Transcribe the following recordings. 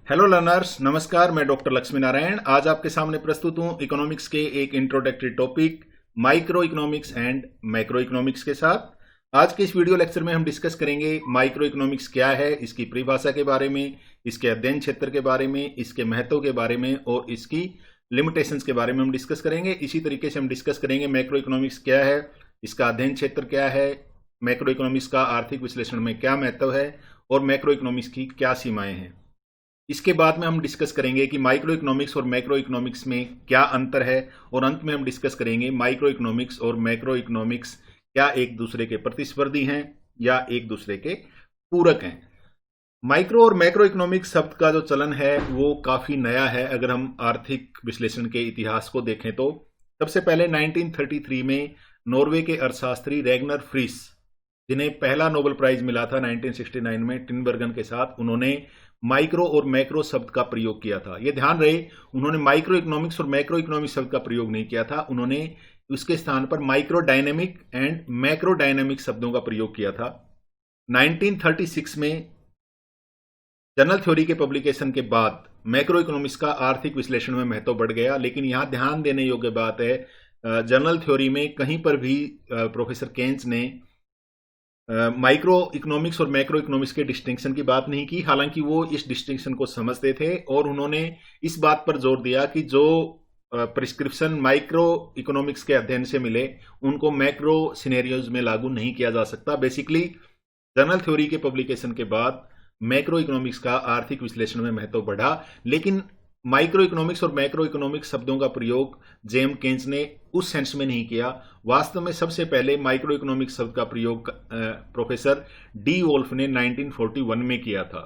Hello learners, नमस्कार। मैं doctor Lakshmi Narayan आज आपके सामने प्रस्तुत हूं इकोनॉमिक्स के एक introductory topic micro economics and macro economics के साथ। आज के इस वीडियो लेक्चर में हम डिस्कस करेंगे माइक्रो इकोनॉमिक्स क्या है, इसकी परिभाषा के बारे में, इसके अध्ययन क्षेत्र के बारे में, इसके महत्व के बारे में और इसकी लिमिटेशंस के बारे में हम डिस्कस करेंगे। इसी तरीके से हम डिस्कस करेंगे मैक्रो इकोनॉमिक्स क्या है, इसका अध्ययन क्षेत्र क्या है, मैक्रो इकोनॉमिक्स का आर्थिक विश्लेषण में क्या महत्व है और मैक्रो इकोनॉमिक्स की क्या सीमाएं हैं। इसके बाद में हम डिस्कस करेंगे कि माइक्रो इकोनॉमिक्स और मैक्रो इकोनॉमिक्स में क्या अंतर है और अंत में हम डिस्कस करेंगे माइक्रो इकोनॉमिक्स और मैक्रो इकोनॉमिक्स क्या एक दूसरे के प्रतिस्पर्धी हैं या एक दूसरे के पूरक हैं। माइक्रो और मैक्रो इकोनॉमिक्स शब्द का जो चलन है वो काफी नया है। अगर हम आर्थिक विश्लेषण के इतिहास को देखें तो सबसे पहले 1933 में नॉर्वे के अर्थशास्त्री रेगनर फ्रीस, जिन्हें पहला नोबेल प्राइज मिला था 1969 में टिनबर्गन के साथ, उन्होंने माइक्रो और मैक्रो शब्द का प्रयोग किया था। यह ध्यान रहे, उन्होंने माइक्रो इकोनॉमिक्स और मैक्रो इकोनॉमिक्स शब्द का प्रयोग नहीं किया था, उन्होंने उसके स्थान पर micro dynamic and macro dynamic शब्दों का प्रयोग किया था। 1936 में जनरल थ्योरी के पब्लिकेशन के बाद मैक्रो इकोनॉमिक्स का आर्थिक विश्लेषण में महत्व बढ़ गया। लेकिन यहां ध्यान देने योग्य बात है, जनरल थ्योरी में कहीं पर भी प्रोफेसर केन्स ने माइक्रो इकोनॉमिक्स और मैक्रो इकोनॉमिक्स के डिस्टिंक्शन की बात नहीं की। हालांकि वो इस डिस्टिंक्शन को समझते थे और उन्होंने इस बात पर जोर दिया कि जो प्रिस्क्रिप्शन माइक्रो इकोनॉमिक्स के अध्ययन से मिले उनको मैक्रो सिनेरियोज में लागू नहीं किया जा सकता। बेसिकली जनरल थ्योरी के पब्लिकेशन के बाद मैक्रो इकोनॉमिक्स का आर्थिक विश्लेषण में महत्व बढ़ा, लेकिन माइक्रो इकोनॉमिक्स और मैक्रो इकोनॉमिक्स शब्दों का प्रयोग जेम केन्स ने उस सेंस में नहीं किया। वास्तव में सबसे पहले माइक्रो इकोनॉमिक्स शब्द का प्रयोग प्रोफेसर डी वोल्फ ने 1941 में किया था।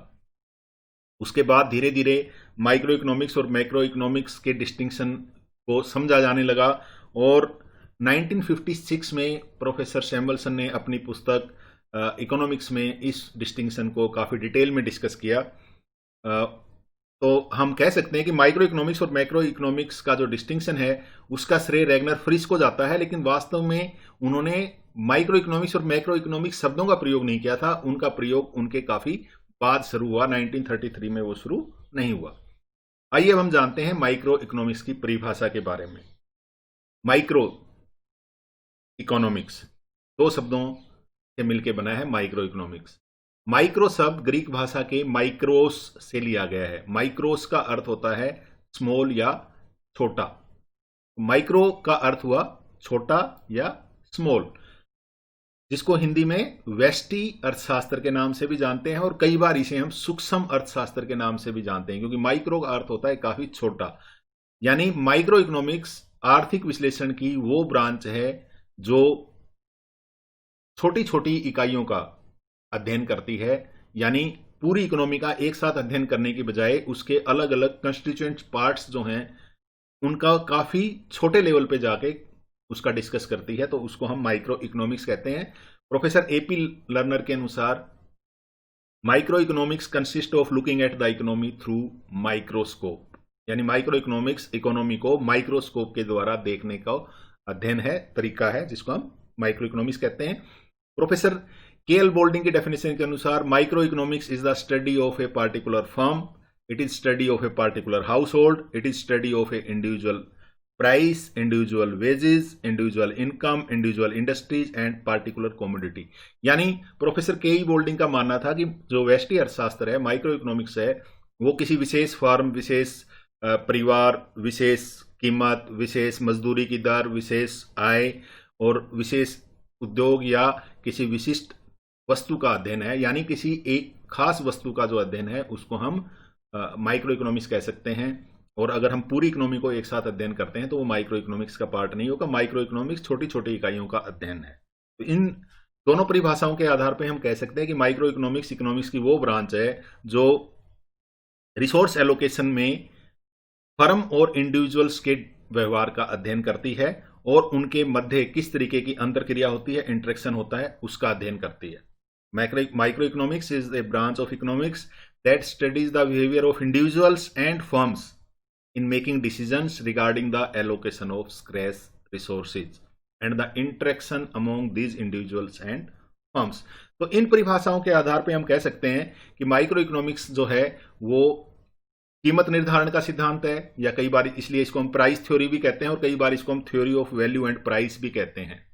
उसके बाद धीरे धीरे माइक्रो इकोनॉमिक्स और मैक्रो इकोनॉमिक्स के डिस्टिंक्शन को समझा जाने लगा और 1956 में प्रोफेसर सैमुअलसन ने अपनी पुस्तक इकोनॉमिक्स में इस डिस्टिंक्शन को काफी डिटेल में डिस्कस किया। तो हम कह सकते हैं कि माइक्रो इकोनॉमिक्स और मैक्रो इकोनॉमिक्स का जो डिस्टिंक्शन है उसका श्रेय रेगनर फ्रीस को जाता है, लेकिन वास्तव में उन्होंने माइक्रो इकोनॉमिक्स और मैक्रो इकोनॉमिक्स शब्दों का प्रयोग नहीं किया था। उनका प्रयोग उनके काफी बाद शुरू हुआ, 1933 में वो शुरू नहीं हुआ। आइए अब हम जानते हैं माइक्रो इकोनॉमिक्स की परिभाषा के बारे में। माइक्रो इकोनॉमिक्स दो शब्दों से मिलकर बना है माइक्रो इकोनॉमिक्स। माइक्रो शब्द ग्रीक भाषा के माइक्रोस से लिया गया है। माइक्रोस का अर्थ होता है स्मॉल या छोटा। माइक्रो का अर्थ हुआ छोटा या स्मॉल, जिसको हिंदी में व्यष्टि अर्थशास्त्र के नाम से भी जानते हैं और कई बार इसे हम सूक्ष्म अर्थशास्त्र के नाम से भी जानते हैं, क्योंकि माइक्रो का अर्थ होता है काफी छोटा। यानी माइक्रो इकोनॉमिक्स आर्थिक विश्लेषण की वो ब्रांच है जो छोटी छोटी इकाइयों का अध्ययन करती है। यानी पूरी इकोनॉमी का एक साथ अध्ययन करने की बजाय उसके अलग अलग कंस्टिट्यूएंट पार्ट्स जो हैं उनका काफी छोटे लेवल पे जाके उसका डिस्कस करती है, तो उसको हम माइक्रो इकोनॉमिक्स कहते हैं। प्रोफेसर एपी लर्नर के अनुसार micro economics consist of looking at the economy through microscope. यानी माइक्रो इकोनॉमिक्स इकोनॉमी को माइक्रोस्कोप के द्वारा देखने का अध्ययन है, तरीका है, जिसको हम माइक्रो इकोनॉमिक्स कहते हैं। प्रोफेसर केएल बोल्डिंग की डेफिनेशन के अनुसार micro economics is the study of a particular firm, it is study of a particular house hold, it is study of A individual price, individual wages, individual income, individual industries and particular commodity. यानी professor केई Boulding का मानना था कि जो व्यष्टि अर्थशास्त्र है, माइक्रो इकोनॉमिक्स है, वो किसी विशेष फर्म, विशेष परिवार, विशेष कीमत, विशेष मजदूरी की दर, विशेष आय और विशेष उद्योग या किसी विशिष्ट वस्तु का अध्ययन है। यानी किसी एक खास वस्तु का जो अध्ययन है उसको हम माइक्रो इकोनॉमिक्स कह सकते हैं। और अगर हम पूरी इकोनॉमी को एक साथ अध्ययन करते हैं तो वो माइक्रो इकोनॉमिक्स का पार्ट नहीं होगा। माइक्रो इकोनॉमिक्स छोटी छोटी इकाइयों का अध्ययन है। तो इन दोनों परिभाषाओं के आधार पर हम कह सकते हैं कि माइक्रो इकोनॉमिक्स इकोनॉमिक्स की वो ब्रांच है जो रिसोर्स एलोकेशन में फर्म और इंडिविजुअल्स के व्यवहार का अध्ययन करती है और उनके मध्य किस तरीके की अंतरक्रिया होती है, इंटरेक्शन होता है, उसका अध्ययन करती है। Microeconomics is a branch of economics that studies the behavior of individuals and firms in making decisions regarding the allocation of scarce resources and the interaction among these individuals and firms। तो इन परिभाषाओं के आधार पे हम कह सकते हैं कि micro economics जो है वो कीमत निर्धारण का सिद्धांत है, या कई बार इसलिए इसको हम प्राइस थ्योरी भी कहते हैं और कई बार इसको हम theory of value and price भी कहते हैं।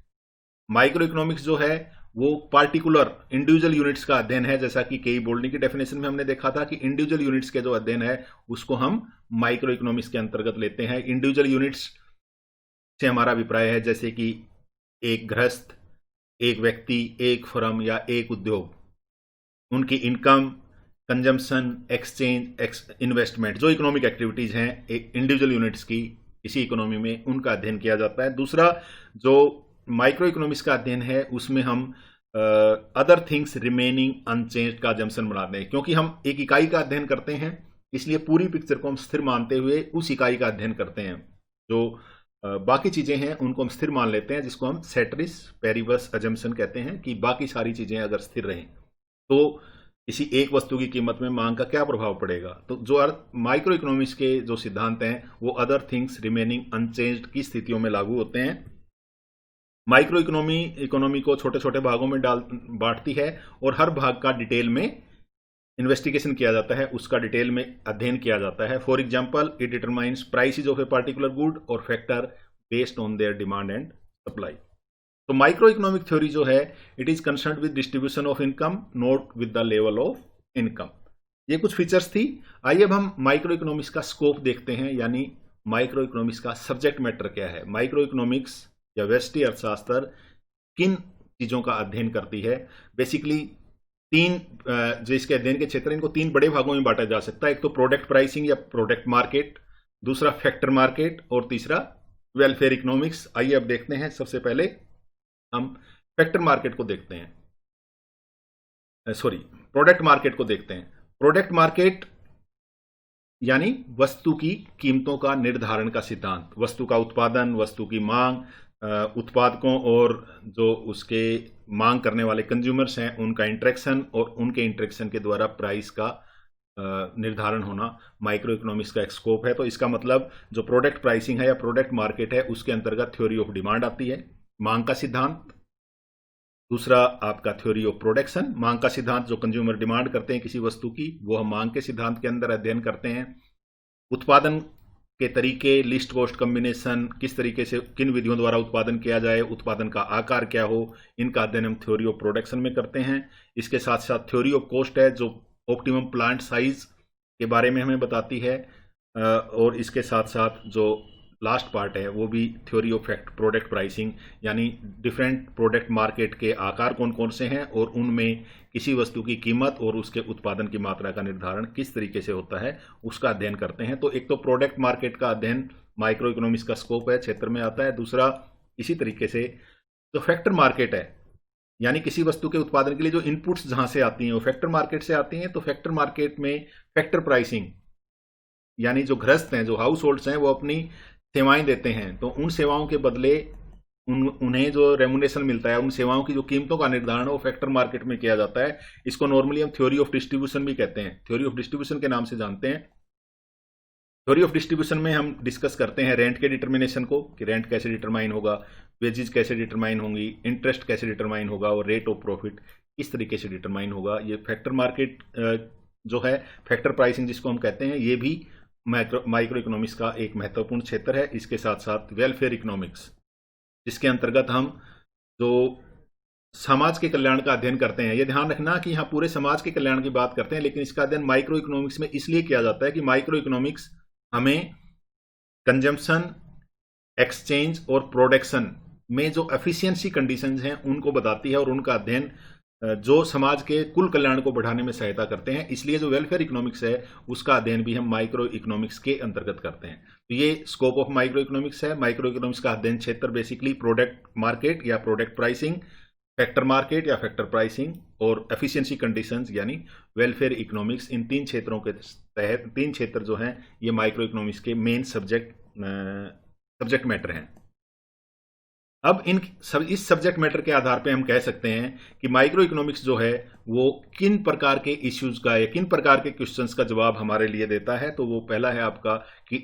माइक्रो इकोनॉमिक्स जो है वो पार्टिकुलर इंडिविजुअल यूनिट्स का अध्ययन है, जैसा कि केई बोल्डनी की डेफिनेशन में हमने देखा था कि इंडिविजुअल यूनिट्स के जो अध्ययन है उसको हम माइक्रो इकोनॉमिक्स के अंतर्गत लेते हैं। इंडिविजुअल यूनिट्स से हमारा अभिप्राय है जैसे कि एक गृहस्थ, एक व्यक्ति, एक फर्म या एक उद्योग, उनकी इनकम, कंजम्पशन, एक्सचेंज, इन्वेस्टमेंट, जो इकोनॉमिक एक्टिविटीज हैं एक इंडिविजुअल यूनिट्स की इसी इकोनॉमी में, उनका अध्ययन किया जाता है। दूसरा जो माइक्रो इकोनॉमिक्स का अध्ययन है उसमें हम अदर थिंग्स रिमेनिंग अनचेंज्ड का जम्पशन बनाते हैं, क्योंकि हम एक इकाई का अध्ययन करते हैं इसलिए पूरी पिक्चर को हम स्थिर मानते हुए उस इकाई का अध्ययन करते हैं। जो बाकी चीजें हैं उनको हम स्थिर मान लेते हैं, जिसको हम सेटरिस पेरिबस अजम्पशन कहते हैं कि बाकी सारी चीजें अगर स्थिर रहें तो किसी एक वस्तु की कीमत में मांग का क्या प्रभाव पड़ेगा। तो जो माइक्रो इकोनॉमिक्स के जो सिद्धांत हैं वो अदर थिंग्स रिमेनिंग अनचेंज्ड की स्थितियों में लागू होते हैं। माइक्रो इकोनॉमी को छोटे छोटे भागों में बांटती है और हर भाग का डिटेल में इन्वेस्टिगेशन किया जाता है, उसका डिटेल में अध्ययन किया जाता है। For example, it determines prices of a particular good और factor based on their demand and supply. तो माइक्रो इकोनॉमिक थ्योरी जो है it is concerned with distribution of income, not with the level of income. ये कुछ features थी। आइए अब हम माइक्रो इकोनॉमिक्स का स्कोप देखते हैं, यानी माइक्रो इकोनॉमिक्स का सब्जेक्ट मैटर क्या है। माइक्रो इकोनॉमिक्स या व्यष्टि अर्थशास्त्र किन चीजों का अध्ययन करती है। बेसिकली तीन जो इसके अध्ययन के क्षेत्र, इनको तीन बड़े भागों में बांटा जा सकता है। एक तो प्रोडक्ट प्राइसिंग या प्रोडक्ट मार्केट, दूसरा फैक्टर मार्केट और तीसरा वेलफेयर इकोनॉमिक्स। आइए अब देखते हैं। सबसे पहले हम फैक्टर मार्केट को देखते हैं, प्रोडक्ट मार्केट को देखते हैं। प्रोडक्ट मार्केट यानी वस्तु की कीमतों का निर्धारण का सिद्धांत, वस्तु का उत्पादन, वस्तु की मांग, उत्पादकों और जो उसके मांग करने वाले कंज्यूमर्स हैं उनका इंटरेक्शन और उनके इंटरेक्शन के द्वारा प्राइस का निर्धारण होना माइक्रो इकोनॉमिक्स का एक स्कोप है। तो इसका मतलब जो प्रोडक्ट प्राइसिंग है या प्रोडक्ट मार्केट है उसके अंतर्गत थ्योरी ऑफ डिमांड आती है, मांग का सिद्धांत। दूसरा आपका थ्योरी ऑफ प्रोडक्शन, मांग का सिद्धांत, जो कंज्यूमर डिमांड करते हैं किसी वस्तु की वो हम मांग के सिद्धांत के अंदर अध्ययन करते हैं। उत्पादन के तरीके, लिस्ट कॉस्ट कॉम्बिनेशन, किस तरीके से किन विधियों द्वारा उत्पादन किया जाए, उत्पादन का आकार क्या हो, इनका अध्ययन हम थ्योरी ऑफ प्रोडक्शन में करते हैं। इसके साथ साथ थ्योरी ऑफ कॉस्ट है जो ऑप्टिमम प्लांट साइज के बारे में हमें बताती है, और इसके साथ साथ जो लास्ट पार्ट है वो भी थ्योरी ऑफ प्रोडक्ट प्राइसिंग, यानी डिफरेंट प्रोडक्ट मार्केट के आकार कौन कौन से हैं और उनमें किसी वस्तु की कीमत और उसके उत्पादन की मात्रा का निर्धारण किस तरीके से होता है उसका अध्ययन करते हैं। तो एक तो प्रोडक्ट मार्केट का अध्ययन माइक्रो इकोनॉमिक्स का स्कोप है, क्षेत्र में आता है। दूसरा इसी तरीके से जो फैक्टर मार्केट है, यानी किसी वस्तु के उत्पादन के लिए जो इनपुट्स जहां से आती हैं वो फैक्टर मार्केट से आती हैं। तो फैक्टर मार्केट में फैक्टर प्राइसिंग, यानी जो गृहस्थ हैं, जो हाउस होल्ड्स हैं, वो अपनी सेवाएं देते हैं, तो उन सेवाओं के बदले उन्हें जो रेमुनेशन मिलता है, उन सेवाओं की जो कीमतों का निर्धारण वो फैक्टर मार्केट में किया जाता है। इसको नॉर्मली हम थ्योरी ऑफ डिस्ट्रीब्यूशन भी कहते हैं, थ्योरी ऑफ डिस्ट्रीब्यूशन के नाम से जानते हैं। थ्योरी ऑफ डिस्ट्रीब्यूशन में हम डिस्कस करते हैं रेंट के डिटर्मिनेशन को, कि रेंट कैसे डिटरमाइन होगा, वेजेज कैसे डिटरमाइन होंगी, इंटरेस्ट कैसे डिटरमाइन होगा और रेट ऑफ प्रॉफिट किस तरीके से डिटरमाइन होगा। ये फैक्टर मार्केट जो है, फैक्टर प्राइसिंग जिसको हम कहते हैं, ये भी माइक्रो इकोनॉमिक्स का एक महत्वपूर्ण क्षेत्र है। इसके साथ साथ वेलफेयर इकोनॉमिक्स, जिसके अंतर्गत हम जो समाज के कल्याण का अध्ययन करते हैं। ये ध्यान रखना कि यहाँ पूरे समाज के कल्याण की बात करते हैं, लेकिन इसका अध्ययन माइक्रो इकोनॉमिक्स में इसलिए किया जाता है कि माइक्रो इकोनॉमिक्स हमें कंजम्पशन, एक्सचेंज और प्रोडक्शन में जो एफिशिएंसी कंडीशंस हैं उनको बताती है और उनका अध्ययन जो समाज के कुल कल्याण को बढ़ाने में सहायता करते हैं। इसलिए जो वेलफेयर इकोनॉमिक्स है उसका अध्ययन भी हम माइक्रो इकोनॉमिक्स के अंतर्गत करते हैं। तो ये स्कोप ऑफ माइक्रो इकोनॉमिक्स है। माइक्रो इकोनॉमिक्स का अध्ययन क्षेत्र बेसिकली प्रोडक्ट मार्केट या प्रोडक्ट प्राइसिंग, फैक्टर मार्केट या फैक्टर प्राइसिंग और एफिशिएंसी कंडीशंस यानी वेलफेयर इकोनॉमिक्स, इन तीन क्षेत्रों के तहत, तीन क्षेत्र जो हैं ये माइक्रो इकोनॉमिक्स के मेन सब्जेक्ट मैटर हैं। अब इस सब्जेक्ट मैटर के आधार पे हम कह सकते हैं कि माइक्रो इकोनॉमिक्स जो है वो किन प्रकार के इश्यूज का या किन प्रकार के क्वेश्चंस का जवाब हमारे लिए देता है। तो वो पहला है आपका कि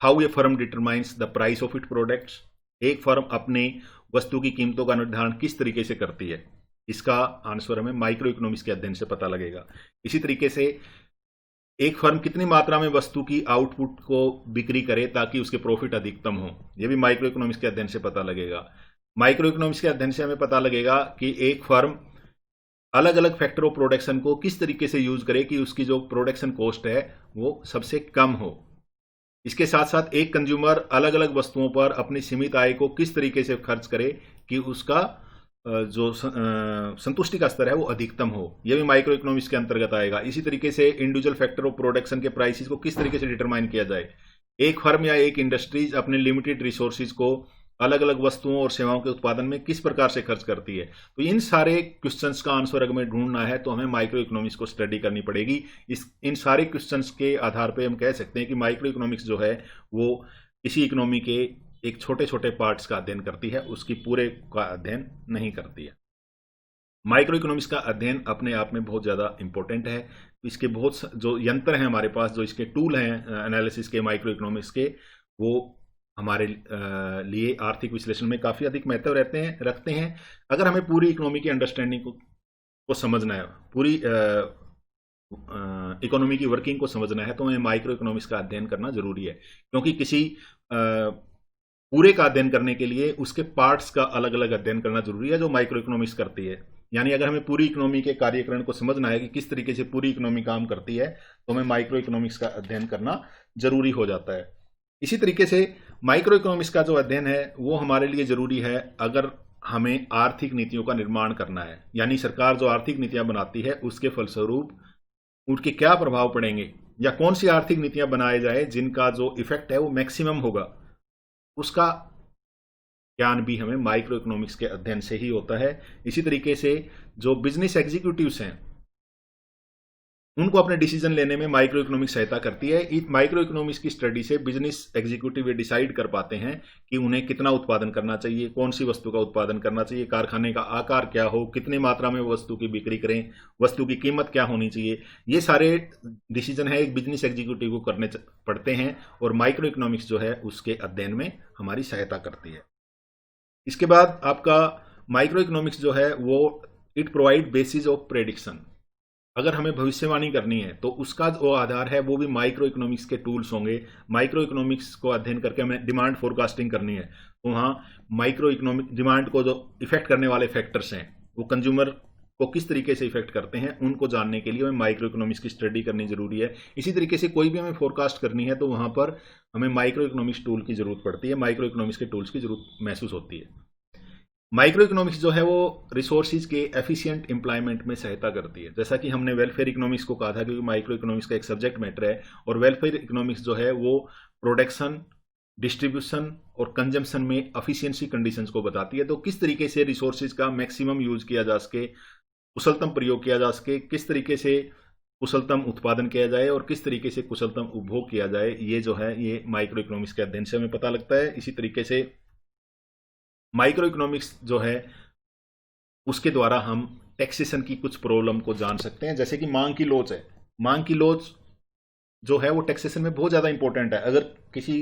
how a firm determines the price of it products, एक फर्म अपने वस्तु की कीमतों का निर्धारण किस तरीके से करती है। इसका आंसर हमें माइक्रो इकोनॉमिक्स के अध्ययन से पता लगेगा। इसी तरीके से एक फर्म कितनी मात्रा में वस्तु की आउटपुट को बिक्री करे ताकि उसके प्रॉफिट अधिकतम हो, यह भी माइक्रो इकोनॉमिक्स के अध्ययन से पता लगेगा। माइक्रो इकोनॉमिक्स के अध्ययन से हमें पता लगेगा कि एक फर्म अलग अलग फैक्टर ऑफ प्रोडक्शन को किस तरीके से यूज करे कि उसकी जो प्रोडक्शन कॉस्ट है वो सबसे कम हो। इसके साथ साथ एक कंज्यूमर अलग अलग वस्तुओं पर अपनी सीमित आय को किस तरीके से खर्च करे कि उसका जो संतुष्टि का स्तर है वो अधिकतम हो, यह भी माइक्रो इकोनॉमिक्स के अंतर्गत आएगा। इसी तरीके से इंडिविजुअल फैक्टर ऑफ प्रोडक्शन के प्राइसेस को किस तरीके से डिटरमाइन किया जाए। एक फर्म या एक इंडस्ट्रीज अपने लिमिटेड रिसोर्सेज को अलग अलग वस्तुओं और सेवाओं के उत्पादन में किस प्रकार से खर्च करती है। तो इन सारे क्वेश्चंस का आंसर अगर हमें ढूंढना है तो हमें माइक्रो इकोनॉमिक्स को स्टडी करनी पड़ेगी। इन सारे क्वेश्चंस के आधार पर हम कह सकते हैं कि माइक्रो इकोनॉमिक्स जो है वो किसी इकोनॉमी के एक छोटे छोटे पार्ट्स का अध्ययन करती है, उसकी पूरे का अध्ययन नहीं करती है। माइक्रो इकोनॉमिक्स का अध्ययन अपने आप में बहुत ज़्यादा इंपॉर्टेंट है। इसके बहुत जो यंत्र हैं हमारे पास, जो इसके टूल हैं एनालिसिस के माइक्रो इकोनॉमिक्स के, वो हमारे लिए आर्थिक विश्लेषण में काफ़ी अधिक महत्व रखते हैं। अगर हमें पूरी इकोनॉमी की अंडरस्टैंडिंग को समझना है, पूरी इकोनॉमी की वर्किंग को समझना है, तो हमें माइक्रो इकोनॉमिक्स का अध्ययन करना जरूरी है। क्योंकि किसी पूरे का अध्ययन करने के लिए उसके पार्ट्स का अलग अलग अध्ययन करना जरूरी है, जो माइक्रो इकोनॉमिक्स करती है। यानी अगर हमें पूरी इकोनॉमी के कार्यकरण को समझना है कि किस तरीके से पूरी इकोनॉमी काम करती है, तो हमें माइक्रो इकोनॉमिक्स का अध्ययन करना जरूरी हो जाता है। इसी तरीके से माइक्रो इकोनॉमिक्स का जो अध्ययन है वो हमारे लिए जरूरी है अगर हमें आर्थिक नीतियों का निर्माण करना है। यानी सरकार जो आर्थिक नीतियां बनाती है उसके फलस्वरूप उनके क्या प्रभाव पड़ेंगे, या कौन सी आर्थिक नीतियां बनाए जाए जिनका जो इफेक्ट है वो मैक्सिमम होगा, उसका ज्ञान भी हमें माइक्रो इकोनॉमिक्स के अध्ययन से ही होता है। इसी तरीके से जो बिजनेस एग्जीक्यूटिव्स हैं उनको अपने डिसीजन लेने में माइक्रो इकोनॉमिक्स सहायता करती है। माइक्रो इकोनॉमिक्स की स्टडी से बिजनेस एग्जीक्यूटिव ये डिसाइड कर पाते हैं कि उन्हें कितना उत्पादन करना चाहिए, कौन सी वस्तु का उत्पादन करना चाहिए, कारखाने का आकार क्या हो, कितनी मात्रा में वस्तु की बिक्री करें, वस्तु की कीमत क्या होनी चाहिए। ये सारे डिसीजन है एक बिजनेस एग्जीक्यूटिव को करने पड़ते हैं, और माइक्रो इकोनॉमिक्स जो है उसके अध्ययन में हमारी सहायता करती है। इसके बाद आपका माइक्रो इकोनॉमिक्स जो है वो it provide basis of prediction. अगर हमें भविष्यवाणी करनी है तो उसका जो आधार है वो भी माइक्रो इकोनॉमिक्स के टूल्स होंगे। माइक्रो इकोनॉमिक्स को अध्ययन करके हमें डिमांड फोरकास्टिंग करनी है, तो वहाँ माइक्रो इकोनॉमिक डिमांड को जो इफेक्ट करने वाले फैक्टर्स हैं वो कंज्यूमर को किस तरीके से इफेक्ट करते हैं, उनको जानने के लिए हमें माइक्रो इकोनॉमिक्स की स्टडी करनी जरूरी है। इसी तरीके से कोई भी हमें फोरकास्ट करनी है तो वहाँ पर हमें माइक्रो इकोनॉमिक्स टूल की जरूरत पड़ती है, माइक्रो इकोनॉमिक्स के टूल्स की जरूरत महसूस होती है। माइक्रो इकोनॉमिक्स जो है वो रिसोर्सेज के एफिशिएंट एम्प्लॉयमेंट में सहायता करती है। जैसा कि हमने वेलफेयर इकोनॉमिक्स को कहा था, क्योंकि माइक्रो इकोनॉमिक्स का एक सब्जेक्ट मैटर है, और वेलफेयर इकोनॉमिक्स जो है वो प्रोडक्शन, डिस्ट्रीब्यूशन और कंजम्पशन में एफिशिएंसी कंडीशंस को बताती है। तो किस तरीके से रिसोर्सेज का मैक्सिमम यूज किया जा सके, कुशलतम प्रयोग किया जा सके, किस तरीके से कुशलतम उत्पादन किया जाए और किस तरीके से कुशलतम उपभोग किया जाए, ये जो है ये माइक्रो इकोनॉमिक्स के अध्ययन से हमें पता लगता है। इसी तरीके से माइक्रो इकोनॉमिक्स जो है उसके द्वारा हम टैक्सेशन की कुछ प्रॉब्लम को जान सकते हैं। जैसे कि मांग की लोच है, मांग की लोच जो है वो टैक्सेशन में बहुत ज़्यादा इंपॉर्टेंट है। अगर किसी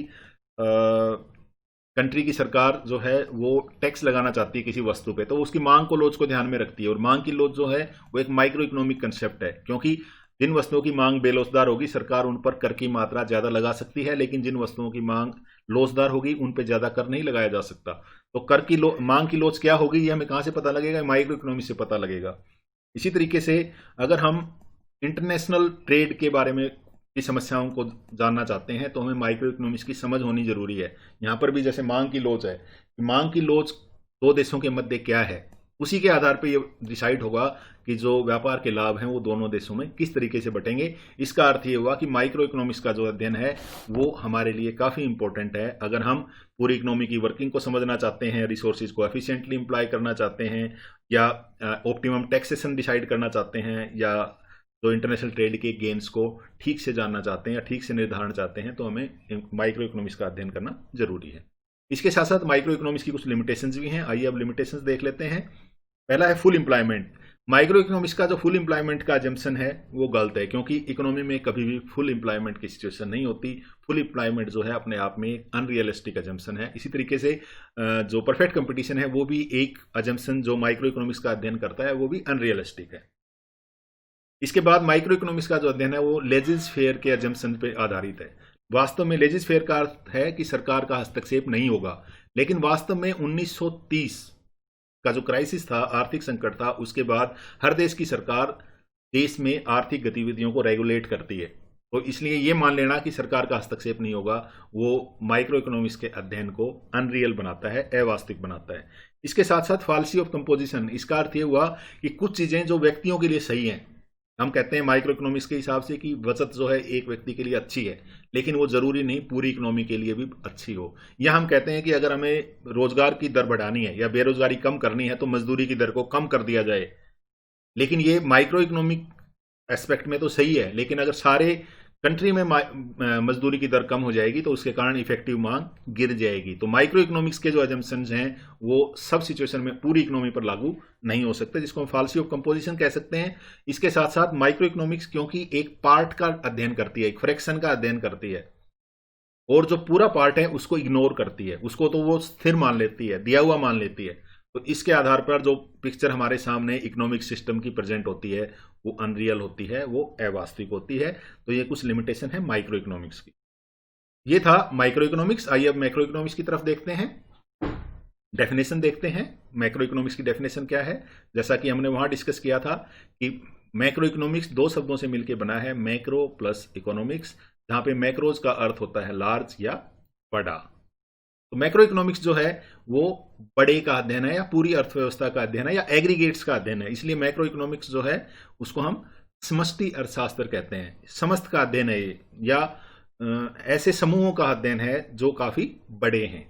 कंट्री की सरकार जो है वो टैक्स लगाना चाहती है किसी वस्तु पे, तो उसकी मांग को लोच को ध्यान में रखती है, और मांग की लोच जो है वो एक माइक्रो इकोनॉमिक कंसेप्ट है। क्योंकि जिन वस्तुओं की मांग बेलोचदार होगी सरकार उन पर कर की मात्रा ज्यादा लगा सकती है, लेकिन जिन वस्तुओं की मांग लोचदार होगी उन पर ज्यादा कर नहीं लगाया जा सकता। तो कर की मांग की लोच क्या होगी ये हमें कहां से पता लगेगा, माइक्रो इकोनॉमी से पता लगेगा। इसी तरीके से अगर हम इंटरनेशनल ट्रेड के बारे में की समस्याओं को जानना चाहते हैं तो हमें माइक्रो इकोनॉमिक्स की समझ होनी जरूरी है। यहाँ पर भी जैसे मांग की लोच है, मांग की लोच दो देशों के मध्य क्या है, उसी के आधार पर यह डिसाइड होगा कि जो व्यापार के लाभ हैं वो दोनों देशों में किस तरीके से बटेंगे। इसका अर्थ ये हुआ कि माइक्रो इकोनॉमिक्स का जो अध्ययन है वो हमारे लिए काफ़ी इंपॉर्टेंट है। अगर हम पूरी इकोनॉमी की वर्किंग को समझना चाहते हैं, रिसोर्सेज को एफिशिएंटली इम्प्लॉय करना चाहते हैं, या ऑप्टिमम टैक्सेशन डिसाइड करना चाहते हैं, या जो इंटरनेशनल ट्रेड के गेन्स को ठीक से जानना चाहते हैं या ठीक से निर्धारण चाहते हैं, तो हमें माइक्रो इकोनॉमिक्स का अध्ययन करना जरूरी है। इसके साथ साथ माइक्रो इकोनॉमिक्स की कुछ लिमिटेशंस भी हैं। आइए अब लिमिटेशंस देख लेते हैं। पहला है फुल एम्प्लॉयमेंट। माइक्रो इकोनॉमिक्स का जो फुल एम्प्लॉयमेंट का अजम्पशन है वो गलत है, क्योंकि इकोनॉमी में कभी भी फुल एम्प्लॉयमेंट की सिचुएशन नहीं होती। फुल एम्प्लॉयमेंट जो है अपने आप में एक अनरियलिस्टिक अजम्पशन है। इसी तरीके से जो परफेक्ट कंपटीशन है वो भी एक अजम्पशन जो माइक्रो इकोनॉमिक्स का अध्ययन करता है वो भी अनरियलिस्टिक है। इसके बाद माइक्रो इकोनॉमिक्स का जो अध्ययन है वो लेजिस फेयर के एजम्पशन पे आधारित है। वास्तव में लेजिस फेयर का अर्थ है कि सरकार का हस्तक्षेप नहीं होगा, लेकिन वास्तव में 1930 का जो क्राइसिस था, आर्थिक संकट था, उसके बाद हर देश की सरकार देश में आर्थिक गतिविधियों को रेगुलेट करती है। तो इसलिए ये मान लेना कि सरकार का हस्तक्षेप नहीं होगा, वो माइक्रो इकोनॉमिक्स के अध्ययन को अनरियल बनाता है, अवास्तविक बनाता है। इसके साथ साथ फॉल्सी ऑफ कंपोजिशन, इसका अर्थ ये हुआ कि कुछ चीजें जो व्यक्तियों के लिए सही हैं, हम कहते हैं माइक्रो इकोनॉमिक्स के हिसाब से कि बचत जो है एक व्यक्ति के लिए अच्छी है, लेकिन वो जरूरी नहीं पूरी इकोनॉमी के लिए भी अच्छी हो। या हम कहते हैं कि अगर हमें रोजगार की दर बढ़ानी है या बेरोजगारी कम करनी है तो मजदूरी की दर को कम कर दिया जाए, लेकिन ये माइक्रो इकोनॉमिक एस्पेक्ट में तो सही है, लेकिन अगर सारे कंट्री में मजदूरी की दर कम हो जाएगी तो उसके कारण इफेक्टिव मांग गिर जाएगी। तो माइक्रो इकोनॉमिक्स के जो एजम्पशंस हैं वो सब सिचुएशन में पूरी इकोनॉमी पर लागू नहीं हो सकते, जिसको हम फॉल्सी ऑफ कंपोजिशन कह सकते हैं। इसके साथ साथ माइक्रो इकोनॉमिक्स क्योंकि एक पार्ट का अध्ययन करती है, एक फ्रैक्शन का अध्ययन करती है, और जो पूरा पार्ट है उसको इग्नोर करती है, उसको तो वो स्थिर मान लेती है, दिया हुआ मान लेती है। तो इसके आधार पर जो पिक्चर हमारे सामने इकोनॉमिक सिस्टम की प्रेजेंट होती है वो अनरियल होती है, वो अवास्तविक होती है। तो ये कुछ लिमिटेशन है माइक्रो इकोनॉमिक्स की। ये था माइक्रो इकोनॉमिक्स। आइए अब मैक्रो इकोनॉमिक्स की तरफ देखते हैं, डेफिनेशन देखते हैं। मैक्रो इकोनॉमिक्स की डेफिनेशन क्या है? जैसा कि हमने वहां डिस्कस किया था कि मैक्रो इकोनॉमिक्स दो शब्दों से मिलकर बना है, मैक्रो प्लस इकोनॉमिक्स, जहां पे मैक्रोज का अर्थ होता है लार्ज या बड़ा। तो मैक्रो इकोनॉमिक्स जो है वो बड़े का अध्ययन है या पूरी अर्थव्यवस्था का अध्ययन है या एग्रीगेट्स का अध्ययन है। इसलिए मैक्रो इकोनॉमिक्स जो है उसको हम समष्टि अर्थशास्त्र कहते हैं, समस्त का अध्ययन है ये, या ऐसे समूहों का अध्ययन है जो काफी बड़े हैं।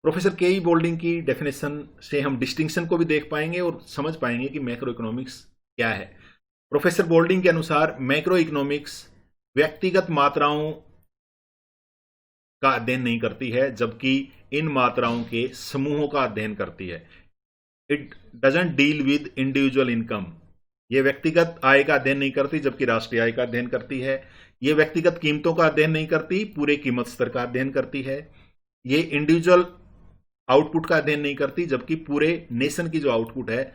प्रोफेसर के ई बोल्डिंग की डेफिनेशन से हम डिस्टिंक्शन को भी देख पाएंगे और समझ पाएंगे कि मैक्रो इकोनॉमिक्स क्या है। प्रोफेसर बोल्डिंग के अनुसार मैक्रो इकोनॉमिक्स व्यक्तिगत मात्राओं का अध्ययन नहीं करती है, जबकि इन मात्राओं के समूहों का अध्ययन करती है। It doesn't deal with individual income, ये व्यक्तिगत आय का अध्ययन नहीं करती, जबकि राष्ट्रीय आय का अध्ययन करती है। ये व्यक्तिगत कीमतों का अध्ययन नहीं करती, पूरे कीमत स्तर का अध्ययन करती है। ये इंडिविजुअल आउटपुट का अध्ययन नहीं करती, जबकि पूरे नेशन की जो आउटपुट है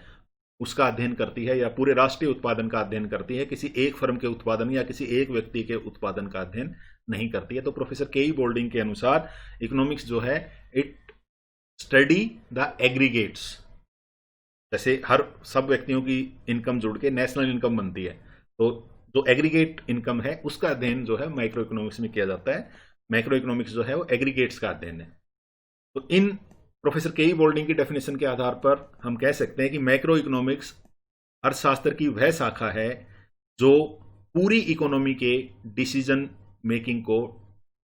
उसका अध्ययन करती है, या पूरे राष्ट्रीय उत्पादन का अध्ययन करती है। किसी एक फर्म के उत्पादन या किसी एक व्यक्ति के उत्पादन का अध्ययन नहीं करती है। तो प्रोफेसर के ई बोल्डिंग के अनुसार इकोनॉमिक्स जो है इट स्टडी द एग्रीगेट्स, जैसे हर सब व्यक्तियों की इनकम जुड़ के नेशनल इनकम बनती है, तो जो एग्रीगेट इनकम है उसका अध्ययन जो है माइक्रो इकोनॉमिक्स में किया जाता है। मैक्रो इकोनॉमिक्स जो है वो एग्रीगेट्स का अध्ययन है। तो इन प्रोफेसर के ई बोल्डिंग की डेफिनेशन के आधार पर हम कह सकते हैं कि मैक्रो इकोनॉमिक्स अर्थशास्त्र की वह शाखा है जो पूरी इकोनॉमी के डिसीजन मेकिंग को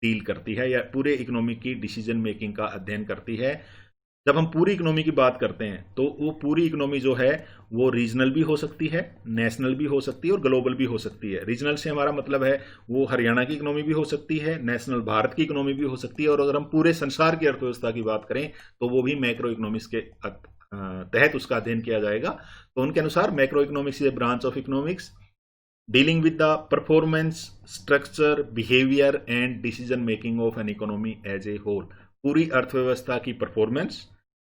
डील करती है, या पूरे इकोनॉमी की डिसीजन मेकिंग का अध्ययन करती है। जब हम पूरी इकोनॉमी की बात करते हैं तो वो पूरी इकोनॉमी जो है वो रीजनल भी हो सकती है, नेशनल भी हो सकती है और ग्लोबल भी हो सकती है। रीजनल से हमारा मतलब है वो हरियाणा की इकोनॉमी भी हो सकती है, नेशनल भारत की इकोनॉमी भी हो सकती है, और अगर हम पूरे संसार की अर्थव्यवस्था की बात करें तो वो भी मैक्रो इकोनॉमिक्स के तहत उसका अध्ययन किया जाएगा। तो उनके अनुसार macro economics is a branch of economics dealing with the performance, structure, behavior and decision making of an economy as a whole। पूरी अर्थव्यवस्था की परफॉर्मेंस,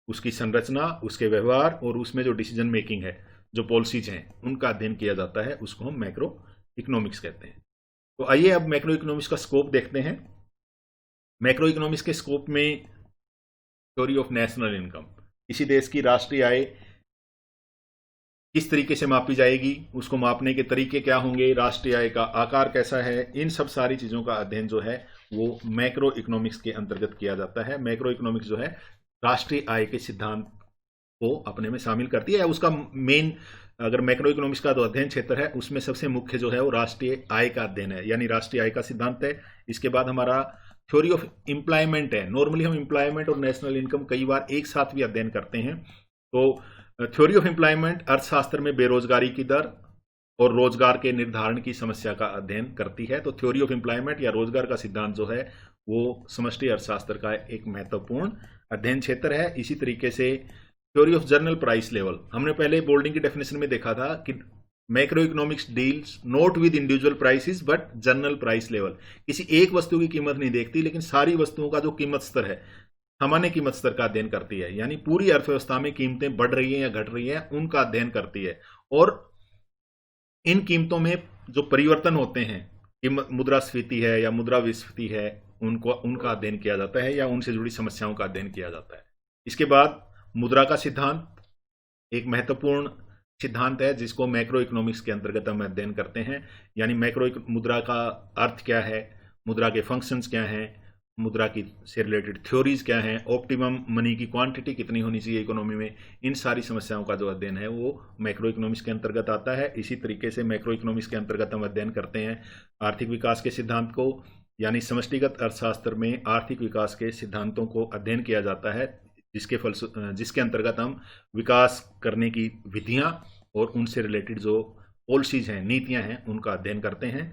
उसकी संरचना, उसके व्यवहार और उसमें जो डिसीजन मेकिंग है, जो पॉलिसीज हैं, उनका अध्ययन किया जाता है, उसको हम मैक्रो इकोनॉमिक्स कहते हैं। तो आइए अब मैक्रो इकोनॉमिक्स का स्कोप देखते हैं। मैक्रो इकोनॉमिक्स के स्कोप में थ्योरी ऑफ नेशनल इनकम, किसी देश की राष्ट्रीय आय किस तरीके से मापी जाएगी, उसको मापने के तरीके क्या होंगे, राष्ट्रीय आय का आकार कैसा है, इन सब सारी चीजों का अध्ययन जो है वो मैक्रो इकोनॉमिक्स के अंतर्गत किया जाता है। मैक्रो इकोनॉमिक्स जो है राष्ट्रीय आय के सिद्धांत को अपने में शामिल करती है, या उसका मेन, अगर मैक्रो इकोनॉमिक्स का जो अध्ययन क्षेत्र है उसमें सबसे मुख्य जो है वो राष्ट्रीय आय का अध्ययन है, यानी राष्ट्रीय आय का सिद्धांत है। इसके बाद हमारा थ्योरी ऑफ एम्प्लॉयमेंट है। नॉर्मली हम एम्प्लॉयमेंट और नेशनल इनकम कई बार एक साथ भी अध्ययन करते हैं। तो थ्योरी ऑफ एम्प्लॉयमेंट अर्थशास्त्र में बेरोजगारी की दर और रोजगार के निर्धारण की समस्या का अध्ययन करती है। तो थ्योरी ऑफ एम्प्लॉयमेंट या रोजगार का सिद्धांत जो है वो समष्टि अर्थशास्त्र का एक महत्वपूर्ण अध्ययन क्षेत्र है। इसी तरीके से theory of general price level, हमने पहले बोल्डिंग की डेफिनेशन में देखा था कि macro economics deals not with individual prices but general price level. किसी एक वस्तु की कीमत नहीं देखती, लेकिन सारी वस्तुओं का जो कीमत स्तर है, सामान्य कीमत स्तर का अध्ययन करती है, यानी पूरी अर्थव्यवस्था में कीमतें बढ़ रही हैं या घट रही हैं उनका अध्ययन करती है। और इन कीमतों में जो परिवर्तन होते हैं, मुद्रास्फीति है या मुद्रा विस्फीति है, उनका अध्ययन किया जाता है या उनसे जुड़ी समस्याओं का अध्ययन किया जाता है। इसके बाद मुद्रा का सिद्धांत एक महत्वपूर्ण सिद्धांत है जिसको मैक्रो इकोनॉमिक्स के अंतर्गत हम अध्ययन करते हैं। यानी मुद्रा का अर्थ क्या है, मुद्रा के फंक्शंस क्या हैं, मुद्रा की से रिलेटेड थ्योरीज क्या हैं, ऑप्टिमम मनी की क्वांटिटी कितनी होनी चाहिए इकोनॉमी में, इन सारी समस्याओं का जो अध्ययन है वो मैक्रो इकोनॉमिक्स के अंतर्गत आता है। इसी तरीके से मैक्रो इकोनॉमिक्स के अंतर्गत हम अध्ययन करते हैं आर्थिक विकास के सिद्धांत को, यानी समष्टिगत अर्थशास्त्र में आर्थिक विकास के सिद्धांतों को अध्ययन किया जाता है, जिसके अंतर्गत हम विकास करने की विधियां और उनसे रिलेटेड जो पॉलिसीज हैं, नीतियां हैं, उनका अध्ययन करते हैं।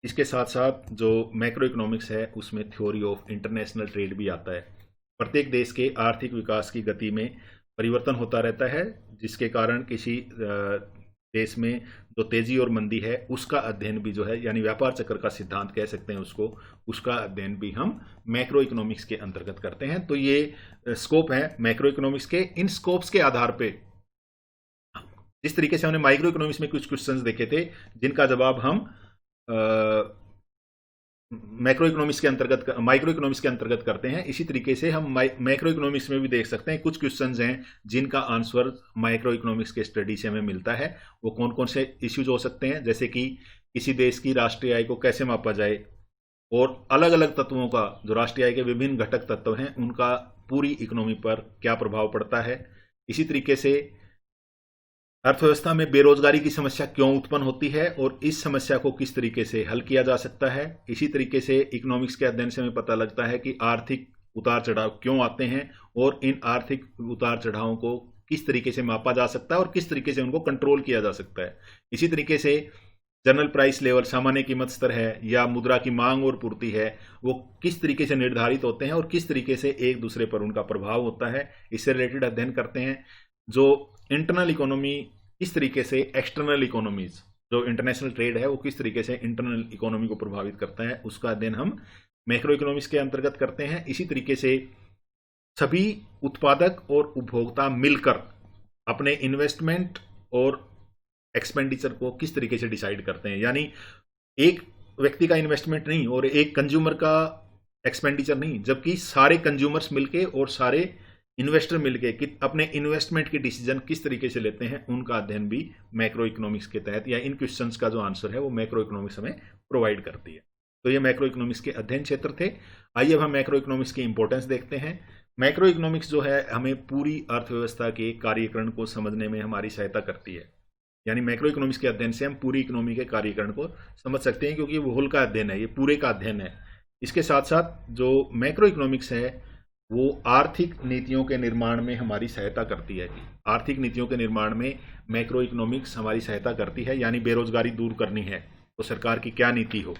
इसके साथ साथ जो मैक्रो इकोनॉमिक्स है उसमें थ्योरी ऑफ इंटरनेशनल ट्रेड भी आता है। प्रत्येक देश के आर्थिक विकास की गति में परिवर्तन होता रहता है, जिसके कारण किसी देश में जो तेजी और मंदी है उसका अध्ययन भी जो है, यानी व्यापार चक्र का सिद्धांत कह सकते हैं उसको, उसका अध्ययन भी हम मैक्रो इकोनॉमिक्स के अंतर्गत करते हैं। तो ये स्कोप है मैक्रो इकोनॉमिक्स के। इन स्कोप्स के आधार पे जिस तरीके से हमने माइक्रो इकोनॉमिक्स में कुछ क्वेश्चंस देखे थे जिनका जवाब हम माइक्रो इकोनॉमिक्स के अंतर्गत करते हैं, इसी तरीके से हम मैक्रो इकोनॉमिक्स में भी देख सकते हैं कुछ क्वेश्चंस हैं जिनका आंसर माइक्रो इकोनॉमिक्स के स्टडी से हमें मिलता है। वो कौन कौन से इश्यूज हो सकते हैं, जैसे कि किसी देश की राष्ट्रीय आय को कैसे मापा जाए और अलग अलग तत्वों का, जो राष्ट्रीय आय के विभिन्न घटक तत्व हैं, उनका पूरी इकोनॉमी पर क्या प्रभाव पड़ता है। इसी तरीके से अर्थव्यवस्था में बेरोजगारी की समस्या क्यों उत्पन्न होती है और इस समस्या को किस तरीके से हल किया जा सकता है। इसी तरीके से इकोनॉमिक्स के अध्ययन से हमें पता लगता है कि आर्थिक उतार चढ़ाव क्यों आते हैं और इन आर्थिक उतार चढ़ावों को किस तरीके से मापा जा सकता है और किस तरीके से उनको कंट्रोल किया जा सकता है। इसी तरीके से जनरल प्राइस लेवल, सामान्य कीमत स्तर है, या मुद्रा की मांग और पूर्ति है, वो किस तरीके से निर्धारित होते हैं और किस तरीके से एक दूसरे पर उनका प्रभाव होता है, इससे रिलेटेड अध्ययन करते हैं। जो इंटरनल इकोनॉमी किस तरीके से एक्सटर्नल इकोनॉमीज, जो इंटरनेशनल ट्रेड है, वो किस तरीके से इंटरनल इकोनॉमी को प्रभावित करता है, उसका अध्ययन हम मैक्रो इकोनॉमिक्स के अंतर्गत करते हैं। इसी तरीके से सभी उत्पादक और उपभोक्ता मिलकर अपने इन्वेस्टमेंट और एक्सपेंडिचर को किस तरीके से डिसाइड करते हैं, यानी एक व्यक्ति का इन्वेस्टमेंट नहीं और एक कंज्यूमर का एक्सपेंडिचर नहीं, जबकि सारे कंज्यूमर्स मिलके और सारे इन्वेस्टर मिलके अपने इन्वेस्टमेंट के डिसीजन किस तरीके से लेते हैं, उनका अध्ययन भी मैक्रो इकोनॉमिक्स के तहत, या इन क्वेश्चंस का जो आंसर है वो मैक्रो इकोनॉमिक्स हमें प्रोवाइड करती है। तो ये मैक्रो इकोनॉमिक्स के अध्ययन क्षेत्र थे। आइए अब हम मैक्रो इकोनॉमिक्स की इंपॉर्टेंस देखते हैं। मैक्रो इकोनॉमिक्स जो है हमें पूरी अर्थव्यवस्था के कार्यकरण को समझने में हमारी सहायता करती है। यानी मैक्रो इकोनॉमिक्स के अध्ययन से हम पूरी इकोनॉमी के कार्यकरण को समझ सकते हैं, क्योंकि ये होल का अध्ययन है, ये पूरे का अध्ययन है। इसके साथ साथ जो मैक्रो इकोनॉमिक्स है वो आर्थिक नीतियों के निर्माण में हमारी सहायता करती है। आर्थिक नीतियों के निर्माण में मैक्रो इकोनॉमिक्स हमारी सहायता करती है। यानी बेरोजगारी दूर करनी है तो सरकार की क्या नीति हो,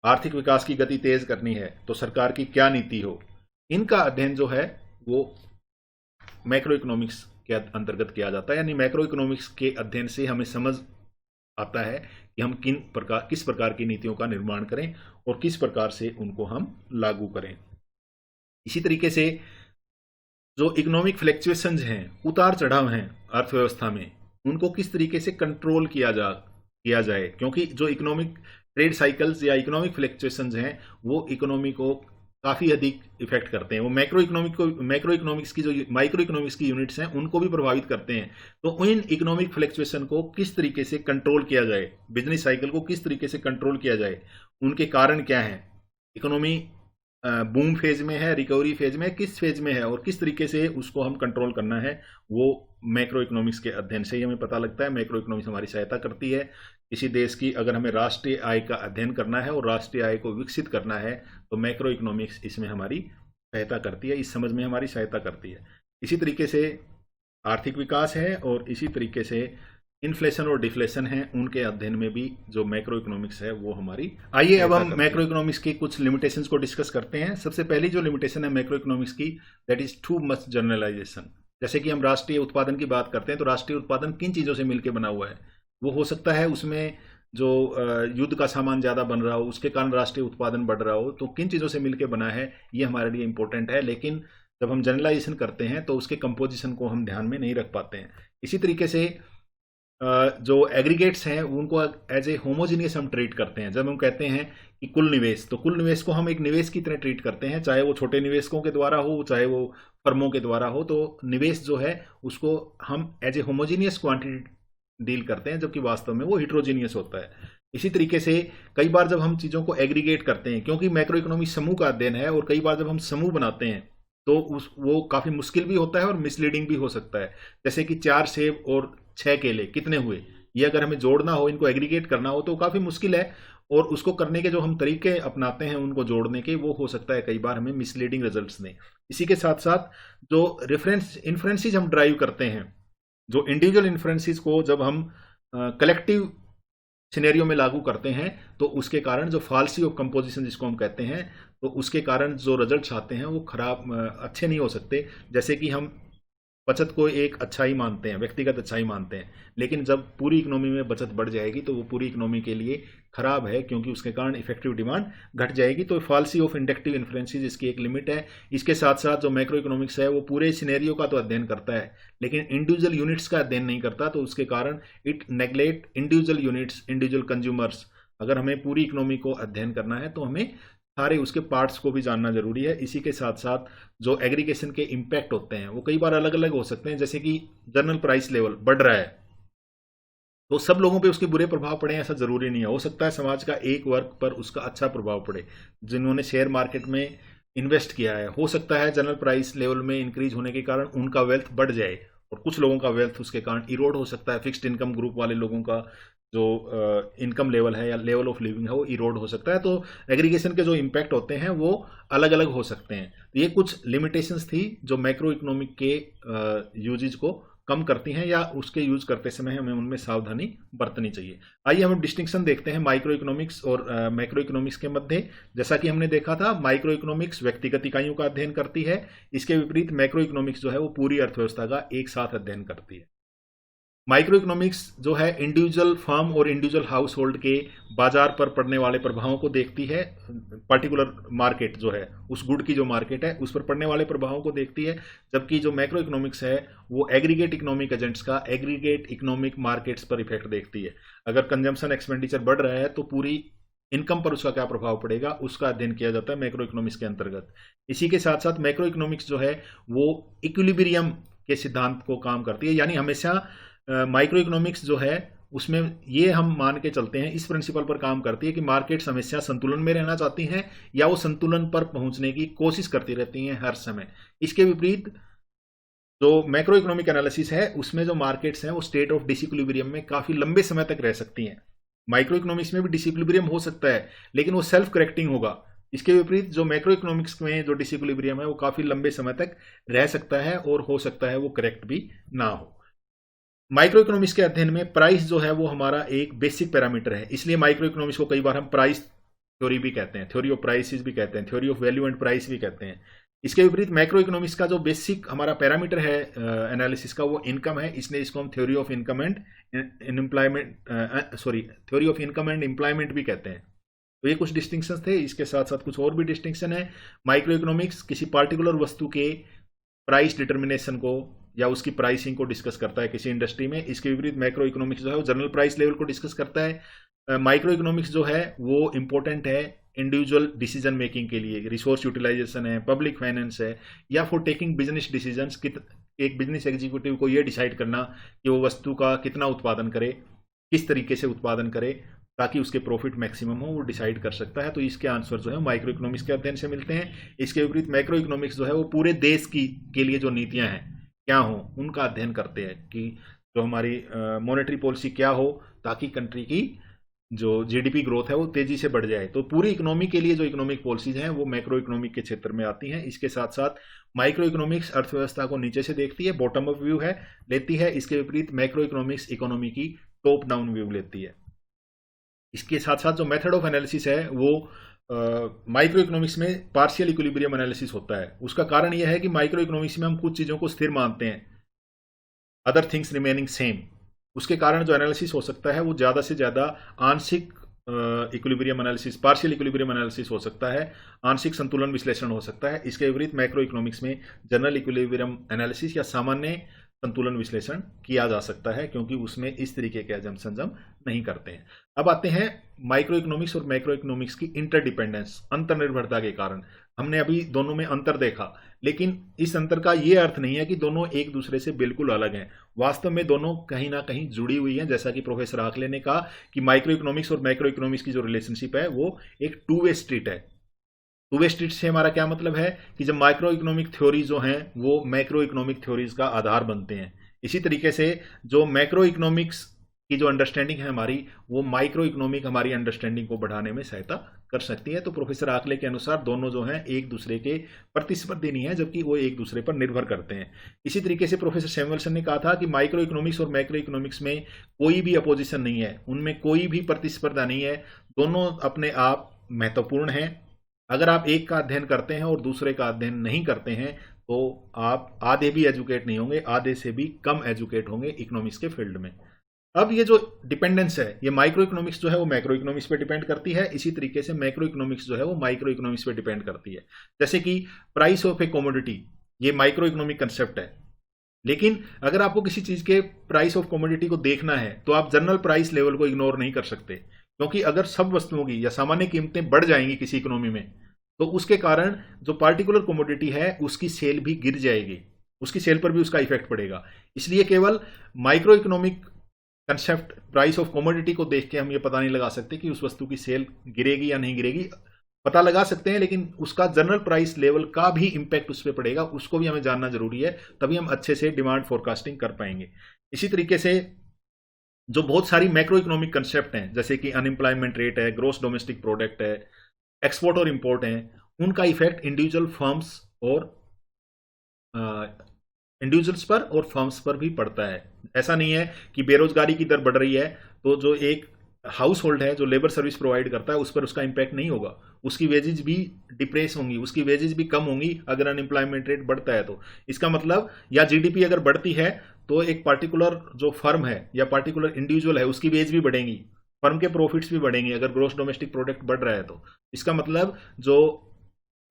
आर्थिक विकास की गति तेज करनी है तो सरकार की क्या नीति हो, इनका अध्ययन जो है वो मैक्रो इकोनॉमिक्स के अंतर्गत किया जाता है। यानी मैक्रो इकोनॉमिक्स के अध्ययन से हमें समझ आता है कि हम किस प्रकार की नीतियों का निर्माण करें और किस प्रकार से उनको हम लागू करें। इसी तरीके से जो इकोनॉमिक फ्लैक्चुएशंस हैं, उतार चढ़ाव हैं अर्थव्यवस्था में, उनको किस तरीके से कंट्रोल किया जाए, क्योंकि जो इकोनॉमिक ट्रेड साइकिल्स या इकोनॉमिक फ्लैक्चुएशंस हैं वो इकोनॉमी को काफी अधिक इफेक्ट करते हैं। वो मैक्रो इकोनॉमिक्स की जो माइक्रो इकोनॉमिक्स की यूनिट्स हैं उनको भी प्रभावित करते हैं। तो इन इकोनॉमिक फ्लैक्चुएशन को किस तरीके से कंट्रोल किया जाए, बिजनेस साइकिल को किस तरीके से कंट्रोल किया जाए, उनके कारण क्या हैं, इकोनॉमी बूम फेज में है, रिकवरी फेज में, किस फेज में है और किस तरीके से उसको हम कंट्रोल करना है, वो मैक्रो इकोनॉमिक्स के अध्ययन से ही हमें पता लगता है। मैक्रो इकोनॉमिक्स हमारी सहायता करती है। किसी देश की अगर हमें राष्ट्रीय आय का अध्ययन करना है और राष्ट्रीय आय को विकसित करना है तो मैक्रो इकोनॉमिक्स इसमें हमारी सहायता करती है, इस समझ में हमारी सहायता करती है। इसी तरीके से आर्थिक विकास है और इसी तरीके से इन्फ्लेशन और डिफ्लेशन है, उनके अध्ययन में भी जो मैक्रो इकोनॉमिक्स है वो हमारी। आइए अब हम मैक्रो इकोनॉमिक्स की कुछ लिमिटेशंस को डिस्कस करते हैं। सबसे पहली जो लिमिटेशन है मैक्रो इकोनॉमिक्स की, that is too much generalization. जैसे कि हम राष्ट्रीय उत्पादन की बात करते हैं तो राष्ट्रीय उत्पादन किन चीजों से मिलकर बना हुआ है, वो हो सकता है उसमें जो युद्ध का सामान ज्यादा बन रहा हो उसके कारण राष्ट्रीय उत्पादन बढ़ रहा हो, तो किन चीजों से मिलकर बना है ये हमारे लिए इंपॉर्टेंट है। लेकिन जब हम जनरलाइजेशन करते हैं तो उसके कंपोजिशन को हम ध्यान में नहीं रख पाते हैं। इसी तरीके से जो एग्रीगेट्स हैं उनको एज ए होमोजीनियस हम ट्रीट करते हैं। जब हम कहते हैं कि कुल निवेश, तो कुल निवेश को हम एक निवेश की तरह ट्रीट करते हैं, चाहे वो छोटे निवेशकों के द्वारा हो, चाहे वो फर्मों के द्वारा हो। तो निवेश जो है उसको हम as a homogeneous quantity deal करते हैं, जबकि वास्तव में वो हिट्रोजीनियस होता है। इसी तरीके से कई बार जब हम चीज़ों को एग्रीगेट करते हैं, क्योंकि मैक्रो इकोनॉमी समूह का अध्ययन है, और कई बार जब हम समूह बनाते हैं तो वो काफ़ी मुश्किल भी होता है और मिसलीडिंग भी हो सकता है। जैसे कि 4 सेब और 6 केले कितने हुए, ये अगर हमें जोड़ना हो, इनको एग्रीगेट करना हो, तो काफ़ी मुश्किल है। और उसको करने के जो हम तरीके अपनाते हैं उनको जोड़ने के, वो हो सकता है कई बार हमें मिसलीडिंग रिजल्ट्स दें। इसी के साथ साथ जो रेफरेंस इन्फ्रेंसेस हम ड्राइव करते हैं, जो इंडिविजुअल इन्फ्रेंसेस को जब हम कलेक्टिव सिनेरियो में लागू करते हैं, तो उसके कारण जो फाल्सी ऑफ कंपोजिशन जिसको हम कहते हैं, तो उसके कारण जो रिजल्ट्स आते हैं वो खराब अच्छे नहीं हो सकते। जैसे कि हम बचत को एक अच्छाई मानते हैं, व्यक्तिगत अच्छाई मानते हैं, लेकिन जब पूरी इकोनॉमी में बचत बढ़ जाएगी तो वो पूरी इकोनॉमी के लिए खराब है, क्योंकि उसके कारण इफेक्टिव डिमांड घट जाएगी। तो फॉल्सी ऑफ इंडक्टिव इन्फ्लुएंसेस इसकी एक लिमिट है। इसके साथ साथ जो मैक्रो इकोनॉमिक्स है वो पूरे सिनेरियो का तो अध्ययन करता है, लेकिन इंडिविजुअल यूनिट्स का अध्ययन नहीं करता। तो उसके कारण it neglect individual units, individual consumers. अगर हमें पूरी इकोनॉमी को अध्ययन करना है तो हमें सारे उसके पार्ट्स को भी जानना जरूरी है। इसी के साथ साथ जो एग्रीगेशन के इम्पैक्ट होते हैं वो कई बार अलग अलग हो सकते हैं। जैसे कि जनरल प्राइस लेवल बढ़ रहा है तो सब लोगों पे उसके बुरे प्रभाव पड़े, ऐसा जरूरी नहीं है। हो सकता है समाज का एक वर्ग पर उसका अच्छा प्रभाव पड़े, जिन्होंने शेयर मार्केट में इन्वेस्ट किया है। हो सकता है जनरल प्राइस लेवल में इंक्रीज होने के कारण उनका वेल्थ बढ़ जाए, और कुछ लोगों का वेल्थ उसके कारण इरोड हो सकता है। फिक्स्ड इनकम ग्रुप वाले लोगों का जो इनकम लेवल है या लेवल ऑफ लिविंग है वो इरोड हो सकता है। तो एग्रीगेशन के जो इम्पैक्ट होते हैं वो अलग अलग हो सकते हैं। तो ये कुछ लिमिटेशंस थी जो मैक्रो इकोनॉमिक के यूजेज को कम करती हैं, या उसके यूज करते समय हमें उनमें सावधानी बरतनी चाहिए। आइए हम डिस्टिंक्शन देखते हैं माइक्रो इकोनॉमिक्स और मैक्रो इकोनॉमिक्स के मध्य। जैसा कि हमने देखा था, माइक्रो इकोनॉमिक्स व्यक्तिगत इकाइयों का अध्ययन करती है, इसके विपरीत मैक्रो इकोनॉमिक्स जो है वो पूरी अर्थव्यवस्था का एक साथ अध्ययन करती है। माइक्रो इकोनॉमिक्स जो है इंडिविजुअल फर्म और इंडिविजुअल हाउस होल्ड के बाजार पर पड़ने वाले प्रभावों को देखती है। पर्टिकुलर मार्केट जो है, उस गुड की जो मार्केट है उस पर पड़ने वाले प्रभावों को देखती है, जबकि जो मैक्रो इकोनॉमिक्स है वो एग्रीगेट इकोनॉमिक एजेंट्स का एग्रीगेट इकोनॉमिक मार्केट्स पर इफेक्ट देखती है। अगर कंजम्पशन एक्सपेंडिचर बढ़ रहा है तो पूरी इनकम पर उसका क्या प्रभाव पड़ेगा, उसका अध्ययन किया जाता है मैक्रो इकोनॉमिक्स के अंतर्गत। इसी के साथ साथ मैक्रो इकोनॉमिक्स जो है वो इक्विलिब्रियम के सिद्धांत को काम करती है, यानी हमेशा माइक्रो इकोनॉमिक्स जो है उसमें ये हम मान के चलते हैं, इस प्रिंसिपल पर काम करती है कि मार्केट हमेशा संतुलन में रहना चाहती हैं, या वो संतुलन पर पहुंचने की कोशिश करती रहती हैं हर समय। इसके विपरीत जो मैक्रो इकोनॉमिक एनालिसिस है उसमें जो मार्केट्स हैं वो स्टेट ऑफ डिसइक्विलिब्रियम में काफी लंबे समय तक रह सकती हैं। माइक्रो इकोनॉमिक्स में भी डिसइक्विलिब्रियम हो सकता है, लेकिन वो सेल्फ करेक्टिंग होगा। इसके विपरीत जो मैक्रो इकोनॉमिक्स में जो डिसइक्विलिब्रियम है वो काफी लंबे समय तक रह सकता है, और हो सकता है वो करेक्ट भी ना हो। माइक्रो इकोनॉमिक्स के अध्ययन में प्राइस जो है वो हमारा एक बेसिक पैरामीटर है, इसलिए माइक्रो इकोनॉमिक्स को कई बार हम प्राइस थ्योरी भी कहते हैं, थ्योरी ऑफ प्राइसेस भी कहते हैं, theory of value and price भी कहते हैं। इसके विपरीत मैक्रो इकोनॉमिक्स का जो बेसिक हमारा पैरामीटर है एनालिसिस का वो इनकम है, इसलिए इसको हम theory of income and theory of income and employment भी कहते हैं। तो ये कुछ डिस्टिंक्शन थे। इसके साथ साथ कुछ और भी डिस्टिंक्शन है। माइक्रो इकोनॉमिक्स किसी पार्टिकुलर वस्तु के प्राइस डिटर्मिनेशन को या उसकी प्राइसिंग को डिस्कस करता है किसी इंडस्ट्री में। इसके विपरीत मैक्रो इकोनॉमिक्स जो है वो जनरल प्राइस लेवल को डिस्कस करता है। माइक्रो इकोनॉमिक्स जो है वो इंपॉर्टेंट है इंडिविजुअल डिसीजन मेकिंग के लिए, रिसोर्स यूटिलाइजेशन है, पब्लिक फाइनेंस है, या फॉर टेकिंग बिजनेस डिसीजंस। एक बिजनेस एग्जीक्यूटिव को ये डिसाइड करना कि वो वस्तु का कितना उत्पादन करे, किस तरीके से उत्पादन करे ताकि उसके प्रॉफिट मैक्सिमम हो, वो डिसाइड कर सकता है। तो इसके आंसर जो है माइक्रो इकोनॉमिक्स के अध्ययन से मिलते हैं। इसके विपरीत मैक्रो इकोनॉमिक्स जो है वो पूरे देश की के लिए जो नीतियां हैं क्या हो उनका अध्ययन करते हैं, कि जो हमारी मॉनेटरी पॉलिसी क्या हो ताकि कंट्री की जो जीडीपी ग्रोथ है वो तेजी से बढ़ जाए। तो पूरी इकोनॉमी के लिए जो इकोनॉमिक पॉलिसीज हैं वो मैक्रो इकोनॉमिक के क्षेत्र में आती हैं। इसके साथ साथ माइक्रो इकोनॉमिक्स अर्थव्यवस्था को नीचे से देखती है, बॉटम अप व्यू है लेती है। इसके विपरीत मैक्रो इकोनॉमिक्स इकोनॉमी की टॉप डाउन व्यू लेती है। इसके साथ साथ जो मेथड ऑफ एनालिसिस है वो माइक्रो इकोनॉमिक्स में पार्शियल इक्विलिब्रियम एनालिसिस होता है। उसका कारण यह है कि माइक्रो इकोनॉमिक्स में हम कुछ चीजों को स्थिर मानते हैं, अदर थिंग्स रिमेनिंग सेम। उसके कारण जो एनालिसिस हो सकता है वो ज्यादा से ज्यादा आंशिक equilibrium analysis, partial equilibrium analysis हो सकता है, आंशिक संतुलन विश्लेषण हो सकता है। इसके विपरीत मैक्रो इकोनॉमिक्स में जनरल इक्विलिब्रियम एनालिसिस या सामान्य संतुलन विश्लेषण किया जा सकता है, क्योंकि उसमें इस तरीके के अजम्पशंस हम नहीं करते हैं। अब आते हैं माइक्रो इकोनॉमिक्स और मैक्रो इकोनॉमिक्स की इंटरडिपेंडेंस, अंतर्निर्भरता के कारण। हमने अभी दोनों में अंतर देखा, लेकिन इस अंतर का ये अर्थ नहीं है कि दोनों एक दूसरे से बिल्कुल अलग हैं। वास्तव में दोनों कहीं ना कहीं जुड़ी हुई हैं। जैसा कि प्रोफेसर आखले ने कहा कि माइक्रो इकोनॉमिक्स और मैक्रो इकोनॉमिक्स की जो रिलेशनशिप है वो एक टू वे स्ट्रीट है। टू वे स्ट्रीट से हमारा क्या मतलब है कि जब माइक्रो इकोनॉमिक थ्योरी जो हैं वो मैक्रो इकोनॉमिक थ्योरीज का आधार बनते हैं, इसी तरीके से जो मैक्रो इकोनॉमिक्स की जो अंडरस्टैंडिंग है हमारी, वो माइक्रो इकोनॉमिक हमारी अंडरस्टैंडिंग को बढ़ाने में सहायता कर सकती है। तो प्रोफेसर आखले के अनुसार दोनों जो हैं एक दूसरे के प्रतिस्पर्धी नहीं है, जबकि वो एक दूसरे पर निर्भर करते हैं। इसी तरीके से प्रोफेसर सैमुअल्सन ने कहा था कि माइक्रो इकोनॉमिक्स और मैक्रो इकोनॉमिक्स में कोई भी अपोजिशन नहीं है, उनमें कोई भी प्रतिस्पर्धा नहीं है, दोनों अपने आप महत्वपूर्ण हैं। अगर आप एक का अध्ययन करते हैं और दूसरे का अध्ययन नहीं करते हैं तो आप आधे भी एजुकेट नहीं होंगे, आधे से भी कम एजुकेट होंगे इकोनॉमिक्स के फील्ड में। अब ये जो डिपेंडेंस है, ये माइक्रो इकोनॉमिक्स जो है वो मैक्रो इकोनॉमिक्स पे डिपेंड करती है, इसी तरीके से मैक्रो इकोनॉमिक्स जो है वो माइक्रो इकोनॉमिक्स पे डिपेंड करती है। जैसे कि प्राइस ऑफ ए कमोडिटी, ये माइक्रो इकोनॉमिक कंसेप्ट है, लेकिन अगर आपको किसी चीज के प्राइस ऑफ कमोडिटी को देखना है तो आप जनरल प्राइस लेवल को इग्नोर नहीं कर सकते, क्योंकि अगर सब वस्तुओं की या सामान्य कीमतें बढ़ जाएंगी किसी इकोनॉमी में तो उसके कारण जो पार्टिकुलर कमोडिटी है उसकी सेल भी गिर जाएगी, उसकी सेल पर भी उसका इफेक्ट पड़ेगा। इसलिए केवल micro economic concept price of commodity को देख के हम ये पता नहीं लगा सकते कि उस वस्तु की सेल गिरेगी या नहीं गिरेगी। पता लगा सकते हैं, लेकिन उसका जनरल प्राइस लेवल का भी इंपैक्ट उस पर पड़ेगा, उसको भी हमें जानना जरूरी है, तभी हम अच्छे से डिमांड फोरकास्टिंग कर पाएंगे। इसी तरीके से जो बहुत सारी मैक्रो इकोनॉमिक कंसेप्ट हैं, जैसे कि अनएम्प्लॉयमेंट रेट है, ग्रोस डोमेस्टिक प्रोडक्ट है, एक्सपोर्ट और इंपोर्ट हैं, उनका इफेक्ट इंडिविजुअल फर्म्स और इंडिविजुअल्स पर और फर्म्स पर भी पड़ता है। ऐसा नहीं है कि बेरोजगारी की दर बढ़ रही है तो जो एक हाउस होल्ड है जो लेबर सर्विस प्रोवाइड करता है उस पर उसका इंपैक्ट नहीं होगा, उसकी वेजेज भी डिप्रेस होंगी, उसकी वेजेज भी कम होंगी अगर अनएम्प्लॉयमेंट रेट बढ़ता है तो। इसका मतलब, या जीडीपी अगर बढ़ती है तो एक पार्टिकुलर जो फर्म है या पार्टिकुलर इंडिविजुअल है उसकी वेज भी बढ़ेंगी, फर्म के प्रॉफिट्स भी बढ़ेंगे अगर ग्रोस डोमेस्टिक प्रोडक्ट बढ़ रहा है तो। इसका मतलब जो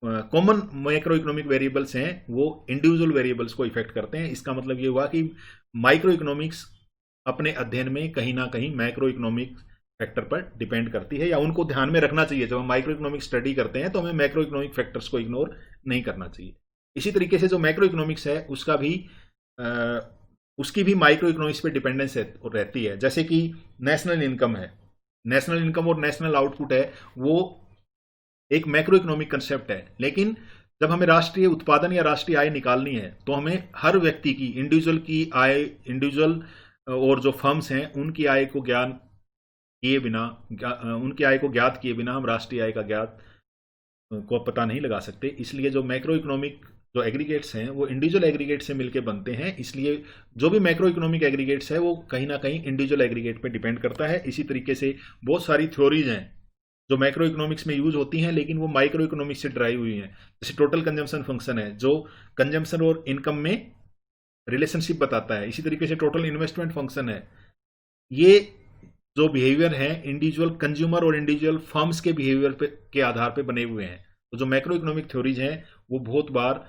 कॉमन मैक्रो इकोनॉमिक वेरिएबल्स हैं वो इंडिविजुअल वेरिएबल्स को इफेक्ट करते हैं। इसका मतलब ये हुआ कि माइक्रो इकोनॉमिक्स अपने अध्ययन में कहीं ना कहीं मैक्रो इकोनॉमिक फैक्टर पर डिपेंड करती है, या उनको ध्यान में रखना चाहिए। जब हम माइक्रो इकोनॉमिक स्टडी करते हैं तो हमें मैक्रो इकोनॉमिक फैक्टर्स को इग्नोर नहीं करना चाहिए। इसी तरीके से जो मैक्रो इकोनॉमिक्स है उसकी भी माइक्रो इकोनॉमिक्स पे डिपेंडेंस रहती है। जैसे कि नेशनल इनकम है, नेशनल इनकम और नेशनल आउटपुट है, वो एक मैक्रो इकोनॉमिक कंसेप्ट है, लेकिन जब हमें राष्ट्रीय उत्पादन या राष्ट्रीय आय निकालनी है तो हमें हर व्यक्ति की इंडिविजुअल की आय, इंडिविजुअल और जो फर्म्स हैं उनकी आय को ज्ञात किए बिना हम राष्ट्रीय आय का ज्ञात को पता नहीं लगा सकते। इसलिए जो मैक्रो इकोनॉमिक जो एग्रीगेट्स हैं वो इंडिविजुअल एग्रीगेट से मिलकर बनते हैं, इसलिए जो भी मैक्रो इकोनॉमिक एग्रीगेट्स है वो कहीं ना कहीं इंडिविजुअल एग्रीगेट पे डिपेंड करता है। इसी तरीके से बहुत सारी थ्योरीज हैं जो मैक्रो इकोनॉमिक्स में यूज होती हैं लेकिन वो माइक्रो इकोनॉमिक्स से ड्राइव हुई हैं। जैसे टोटल कंजम्पशन फंक्शन है जो कंजम्पशन और इनकम में रिलेशनशिप बताता है। इसी तरीके से टोटल इन्वेस्टमेंट फंक्शन है। ये जो बिहेवियर है इंडिविजुअल कंज्यूमर और इंडिविजुअल फर्म्स के बिहेवियर के आधार पे बने हुए हैं। तो जो मैक्रो इकोनॉमिक थ्योरीज हैं वो बहुत बार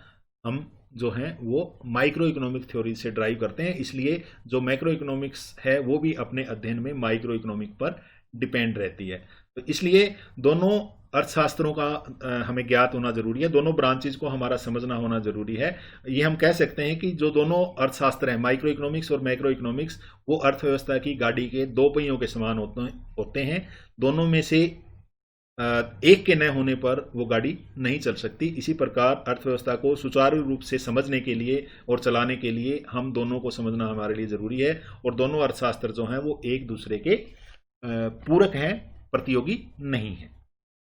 हम जो हैं वो माइक्रो इकोनॉमिक थ्योरीज से ड्राइव करते हैं, इसलिए जो मैक्रो इकोनॉमिक्स है वो भी अपने अध्ययन में माइक्रो इकोनॉमिक पर डिपेंड रहती है। तो इसलिए दोनों अर्थशास्त्रों का हमें ज्ञात होना जरूरी है, दोनों ब्रांचेज को हमारा समझना होना जरूरी है। ये हम कह सकते हैं कि जो दोनों अर्थशास्त्र हैं, माइक्रो इकोनॉमिक्स और मैक्रो इकोनॉमिक्स, वो अर्थव्यवस्था की गाड़ी के दो पहियों के समान होते हैं। दोनों में से एक के न होने पर वो गाड़ी नहीं चल सकती। इसी प्रकार अर्थव्यवस्था को सुचारू रूप से समझने के लिए और चलाने के लिए हम दोनों को समझना हमारे लिए जरूरी है, और दोनों अर्थशास्त्र जो हैं वो एक दूसरे के पूरक हैं, प्रतियोगी नहीं है।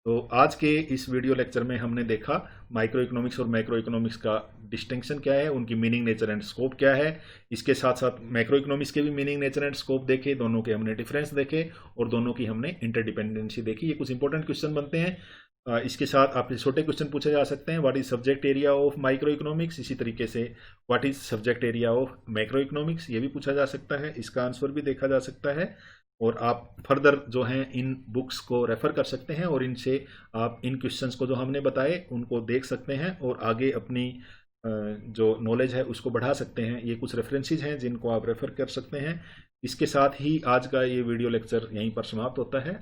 तो आज के इस वीडियो लेक्चर में हमने देखा माइक्रो इकोनॉमिक्स और मैक्रो इकोनॉमिक्स का डिस्टिंक्शन क्या है, उनकी मीनिंग, नेचर एंड स्कोप क्या है। इसके साथ साथ मैक्रो इकोनॉमिक्स के भी मीनिंग, नेचर एंड स्कोप देखे, दोनों के हमने डिफरेंस देखे और दोनों की हमने इंटरडिपेंडेंसी देखी। ये कुछ इंपॉर्टेंट क्वेश्चन बनते हैं। इसके साथ आपसे छोटे क्वेश्चन पूछे जा सकते हैं। What is subject area of micro economics, इसी तरीके से what is subject area of macro economics, ये भी पूछा जा सकता है, इसका आंसर भी देखा जा सकता है। और आप फर्दर जो हैं इन बुक्स को रेफर कर सकते हैं और इनसे आप इन क्वेश्चंस को जो हमने बताए उनको देख सकते हैं और आगे अपनी जो नॉलेज है उसको बढ़ा सकते हैं। ये कुछ रेफरेंसेज हैं जिनको आप रेफर कर सकते हैं। इसके साथ ही आज का ये वीडियो लेक्चर यहीं पर समाप्त होता है।